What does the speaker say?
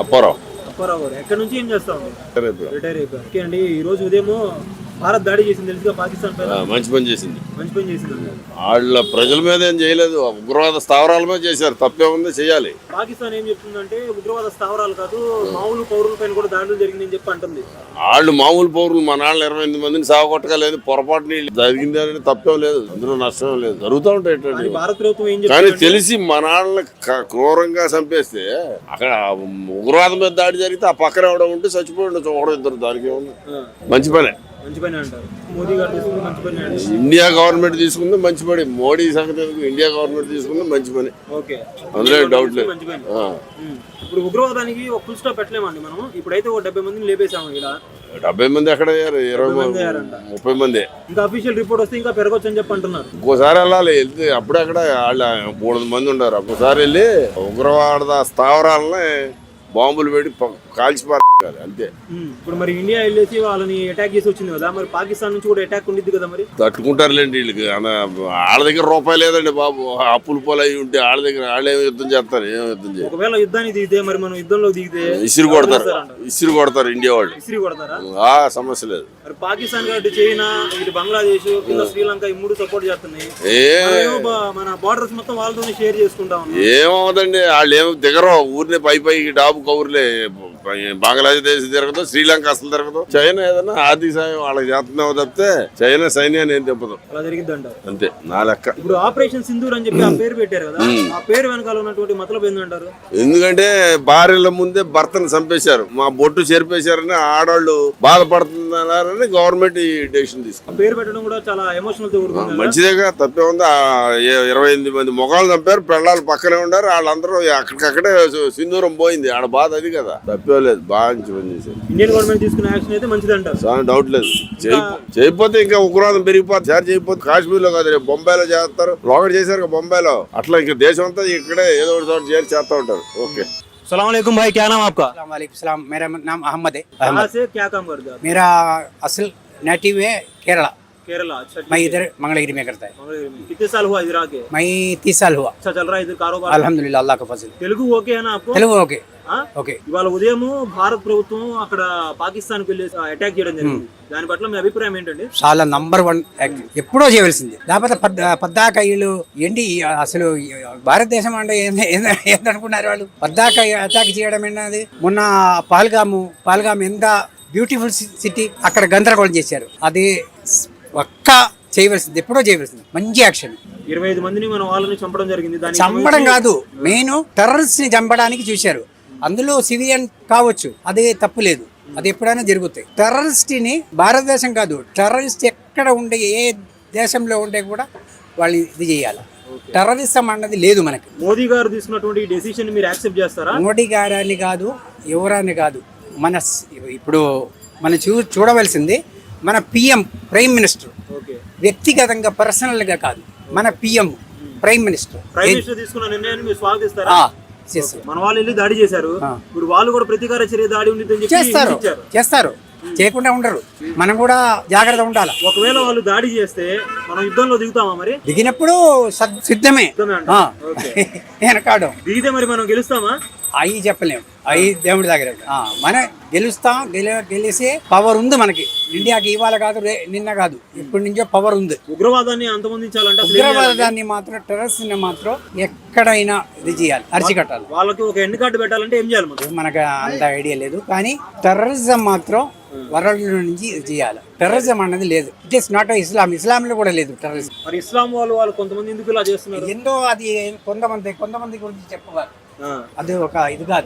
అప్పారావు. అప్పారావు గారు ఎక్కడి నుంచి ఏం చేస్తా ఉన్నారు? రిటైర్ అయిపోయారు. ఓకే అండి, ఈ రోజు ఉదయం భారత్ దాడి చేసింది తెలుసుగా పాకిస్తాన్ పైన. మంచి పని చేసింది. మంచి పని చేసింది. వాళ్ళ ప్రజల మీద ఏం చేయలేదు, ఉగ్రవాద స్థావరాల మీద చేశారు. తప్పే ఉంది, చేయాలి. పాకిస్తాన్ ఏం చెప్తుందంటే ఉగ్రవాద స్థావరాలు కాదు, మామూలు పౌరుల పైన కూడా దాడులు జరిగిందని చెప్పి అంటుంది. వాళ్ళు మామూలు పౌరులు, మన వాళ్ళు 28 మందిని సాగొట్టలేదు. పొరపాటుని జరిగింది అని తప్పేం లేదు, అందులో నష్టం లేదు. జరుగుతూ ఉంటాయి. భారత ప్రభుత్వం ఏం కానీ తెలిసి మన వాళ్ళని క్రూరంగా చంపేస్తే అక్కడ ఉగ్రవాదం మీద దాడి జరిగితే ఆ పక్కన ఎవడో ఉంటే చచ్చిపోయి ఒకడో ఇద్దరు. దానికి ఏమన్నా మంచి పనే. మంచి పని అంటారు. మోదీ గారు తీసుకుంది మంచి పని అండి. ఇండియా గవర్నమెంట్ తీసుకుంది మంచి పని. మోడీ సంగతి ఇండియా గవర్నమెంట్ తీసుకుంది మంచి పని. ఓకే, అందులో డౌట్ లేదు. ఇప్పుడు ఉగ్రవాదానికి ఒక ఫుల్ స్టాప్ పెట్టలేమండి మనం. ఇప్పుడైతే ఒక 70 మందిని లేపేసాము. ఇక్కడ 70 మంది ఎక్కడ అయ్యారు? 30 మంది. ఇంకా అఫీషియల్ రిపోర్ట్ వస్తే ఇంకా పెరగొచ్చు అని చెప్పి అంటున్నారు. ఇంకోసారి వెళ్ళాలి, వెళ్తే అప్పుడే అక్కడ వాళ్ళ 300 మంది ఉన్నారు. ఒక్కసారి వెళ్ళి ఉగ్రవాద స్థావరాలని బాంబులు పెట్టి కాల్చి అంతే. ఇప్పుడు మరి ఇండియా వెళ్ళేసి వాళ్ళని అటాక్ చేసి వచ్చింది కదా, మరి పాకిస్తాన్ నుంచి కూడా అటాక్ ఉండిద్ది కదా, మరి తట్టుకుంటారులేండి వీళ్ళకి. వాళ్ళ దగ్గర రూపాయి లేదండి బాబు. అప్పులు పోలు అయి ఉంటే వాళ్ళ దగ్గర వాళ్ళే యుద్ధం చేస్తారు. ఏం యుద్ధం చేయాలి? ఒకవేళ యుద్ధానికి దిగితే మరి మనం యుద్ధంలో దిగితే ఇసిరి కొడతారు ఇండియా వాళ్ళు. ఇసిరి కొడతారా? సమస్య లేదు. మరి పాకిస్తాన్ కాబట్టి చైనా, ఇటు బంగ్లాదేశ్, ఇంకా శ్రీలంక, ఈ 3 సపోర్ట్ చేస్తున్నాయి. మన బార్డర్స్ మొత్తం వాళ్ళతోనే షేర్ చేసుకుంటా ఉన్నాం. ఏమవుదండి, వాళ్ళు ఏమో దిగరు. ఊరినే పై డాబు కౌరులే. బంగ్లాదేశ్ తిరగదు, శ్రీలంక అసలు తిరగదు. చైనా ఏదైనా ఆర్థిక సాయం వాళ్ళకి చేస్తున్నావు తప్పితే చైనా సైన్యాన్ని ఏం తెప్పదు. అలా జరిగిందంట అంతే నా లెక్క. ఇప్పుడు ఆపరేషన్ సింధూర్ అని చెప్పి ఆ పేరు పెట్టారు కదా, ఆ పేరు వెనకాల ఉన్నటువంటి మతలబ్ ఏంటంటారు? ఎందుకంటే భార్యల ముందే భర్తను చంపేశారు, మా బొట్టు చేర్పేశారని ఆడవాళ్ళు బాధపడుతున్నారని గవర్నమెంట్ ఈ డెసిషన్ తీసుకుంది. పేరు పెట్టడం కూడా చాలా ఎమోషనల్ తో కూడుకుంది. మంచిదేగా, తప్పే ఉంది. 28 మంది మొగాళ్ళు చంపారు, పెళ్ళాలు పక్కనే ఉన్నారు. వాళ్ళందరూ అక్కడికక్కడే సింధూరం పోయింది. ఆడ బాధ అది కదా, తప్పే లేదు. బాగా పని చేశారు. ఇండియన్ గవర్నమెంట్ తీసుకునే యాక్షన్ అయితే మంచిది అంటారు. చాలా డౌట్ లేదు. చేయకపోతే ఇంకా ఉగ్రవాదం పెరిగిపోతుంది. సార్ చేయకపోతే కాశ్మీర్ లో కాదు, రేపు బొంబాయిలో చేస్తారు. లోకల్ చేశారు బొంబాయిలో. అట్లా ఇంకా దేశం అంతా ఇక్కడే ఏదో ఒక చోట చేస్తా ఉంటారు. ఓకే. सलाम अलैकुम भाई, क्या नाम आपका? वालेकुम सलाम, मेरा नाम अहमद है। कहाँ से क्या काम करते हैं? मेरा असल नेटिव है केरला। केरला। अच्छा, मैं इधर मंगलगिरी में करता है। कितने साल हुआ इधर आके? मैं 30 साल हुआ। अच्छा चल रहा है इधर कारोबार? अल्हम्दुलिल्लाह, अल्लाह का फजल। తెలుగు ఓకే అన్న आपको? తెలుగు ఓకే. ఓకే. ఇవాళ ఉదయం భారత ప్రభుత్వం అక్కడ పాకిస్తాన్ కి వెళ్ళి అటాక్ చేయడం జరిగింది. దాని పట్ల మీ అభిప్రాయం ఏంటండి? చాలా నంబర్ 1 యాక్ట్. ఎప్పుడో చేయవలసింది. లేకపోతే పద్దాక వీళ్ళు ఏంటి అసలు భారతదేశం అంటే ఏంటనుకున్నారు వాళ్ళు? పద్దాక అటాక్ చేయడం ఏంటది? మొన్న పాల్గామ్ ఎంత బ్యూటిఫుల్ సిటీ, అక్కడ గందరగోళం చేశారు. అది చేయవలసింది, ఎప్పుడో చేయవలసింది. మంచి యాక్షన్. 25 మందిని మన వాళ్ళని చంపడం జరిగింది. చంపడం కాదు, మెయిన్ టెర్రరిస్ట్ ని చంపడానికి చూశారు. అందులో సివిలియన్ కావచ్చు, అదే తప్పు లేదు. అది ఎప్పుడైనా జరుగుతాయి. టెర్రరిస్ట్ ని భారతదేశం కాదు, టెర్రరిస్ట్ ఎక్కడ ఉండే ఏ దేశంలో ఉండే కూడా వాళ్ళు ఇది చేయాలి. టెర్రరిజం అన్నది లేదు మనకి. మోదీ గారు తీసుకున్నటువంటి డెసిషన్ మీరు యాక్సెప్ట్ చేస్తారా? మోడీ గారని కాదు, ఎవరని కాదు, ఇప్పుడు మనం చూడవలసింది మన పిఎం, ప్రైమ్ మినిస్టర్. వ్యక్తిగతంగా పర్సనల్గా కాదు, మన పిఎం ప్రైమ్ మినిస్టర్ తీసుకున్న నిర్ణయాన్ని మీరు స్వాగతిస్తారా? మన వాళ్ళు వెళ్ళి దాడి చేశారు, ఇప్పుడు వాళ్ళు కూడా ప్రతీకార చర్య దాడి ఉంది చేస్తారు, చేయకుండా ఉండరు. మనం కూడా జాగ్రత్త ఉండాలి. ఒకవేళ వాళ్ళు దాడి చేస్తే మనం యుద్ధంలో దిగుతామా? మరి దిగినప్పుడు సిద్ధమే. వెనకాడం దిగితే మరి మనం గెలుస్తామా? అవి చెప్పలేము, అవి దేవుడి దగ్గర. మనం గెలుస్తాం. గెలిసే పవర్ ఉంది మనకి. ఇండియాకి ఇవాళ కాదు, నిన్న కాదు, ఇప్పటి నుంచో పవర్ ఉంది. ఉగ్రవాదాన్ని అంతమొందించాలంటే, ఉగ్రవాదాన్ని మాత్రం, టెర్రరిస్ట్ ని మాత్రం ఎక్కడైనా ఇది చేయాలి, అరిచికట్టాలి. వాళ్ళకి ఒక ఎండ్ కార్డు పెట్టాలంటే ఏం చేయాలి? మనకు అంత ఐడియా లేదు, కానీ టెర్రరిజం మాత్రం వరల్డ్ నుంచి చేయాలి. టెర్రరిజం అన్నది లేదు. ఇట్ ఇస్ నాట్ ఇస్లాంలో కూడా లేదు టెర్రరిజం. మరి ఇస్లాం వాళ్ళు కొంతమంది ఎందుకు ఇలా చేస్తున్నారు? ఎందో అది కొంతమంది గురించి చెప్పవాలి. అది ఒక ఇది కాదు.